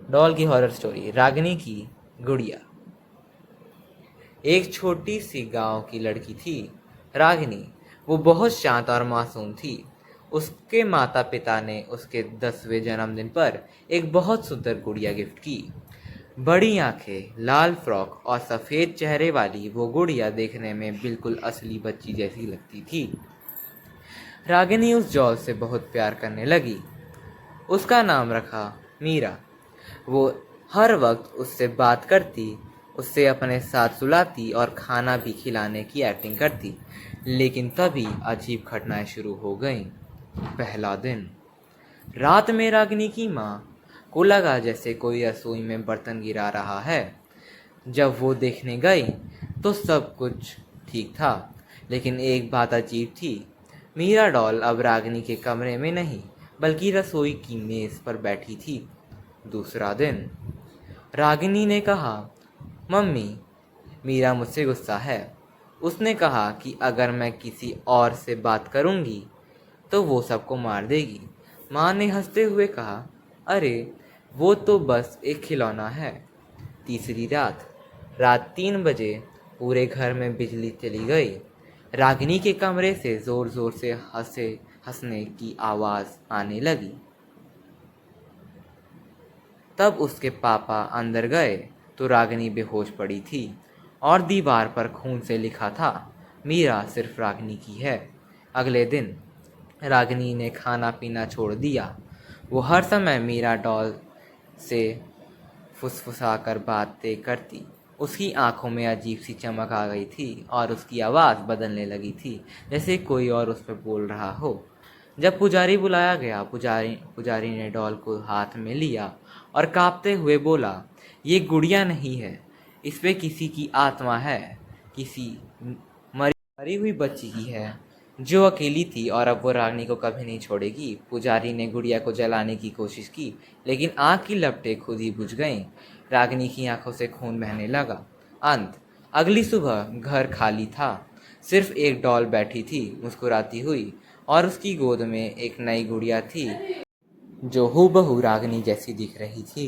Doll की horror story. Ragini की गुड़िया। एक छोटी सी गांव की लड़की थी रागिनी। वो बहुत शांत और मासूम थी। उसके माता पिता ने उसके 10वें जन्मदिन पर एक बहुत सुंदर गुड़िया गिफ्ट की। बड़ी आंखें, लाल फ्रॉक और सफ़ेद चेहरे वाली वो गुड़िया देखने में बिल्कुल असली बच्ची जैसी लगती थी। रागिनी उस डॉल से बहुत प्यार करने लगी। उसका नाम रखा मीरा। वो हर वक्त उससे बात करती, उससे अपने साथ सुलाती और खाना भी खिलाने की एक्टिंग करती। लेकिन तभी अजीब घटनाएं शुरू हो गईं। पहला दिन। रात में रागिनी की माँ को लगा जैसे कोई रसोई में बर्तन गिरा रहा है। जब वो देखने गई तो सब कुछ ठीक था, लेकिन एक बात अजीब थी। मीरा डॉल अब रागिनी के कमरे में नहीं, बल्कि रसोई की मेज पर बैठी थी। दूसरा दिन। रागिनी ने कहा, मम्मी, मीरा मुझसे गुस्सा है। उसने कहा कि अगर मैं किसी और से बात करूंगी तो वो सबको मार देगी। माँ ने हंसते हुए कहा, अरे वो तो बस एक खिलौना है। तीसरी रात। रात 3 बजे पूरे घर में बिजली चली गई। रागिनी के कमरे से जोर जोर से हंसने की आवाज़ आने लगी। तब उसके पापा अंदर गए तो रागिनी बेहोश पड़ी थी और दीवार पर खून से लिखा था, मीरा सिर्फ रागिनी की है। अगले दिन रागिनी ने खाना पीना छोड़ दिया। वो हर समय मीरा डॉल से फुसफुसाकर बातें करती। उसकी आंखों में अजीब सी चमक आ गई थी और उसकी आवाज़ बदलने लगी थी, जैसे कोई और उस पर बोल रहा हो। जब पुजारी बुलाया गया, पुजारी ने डॉल को हाथ में लिया और कांपते हुए बोला, ये गुड़िया नहीं है, इस पे किसी की आत्मा है, किसी मरी हुई बच्ची की है जो अकेली थी और अब वो रागिनी को कभी नहीं छोड़ेगी। पुजारी ने गुड़िया को जलाने की कोशिश की, लेकिन आग की लपटें खुद ही बुझ गईं। रागिनी की आंखों से खून बहने लगा। अंत। अगली सुबह घर खाली था। सिर्फ एक डॉल बैठी थी मुस्कुराती हुई, और उसकी गोद में एक नई गुड़िया थी जो हूबहू रागिनी जैसी दिख रही थी।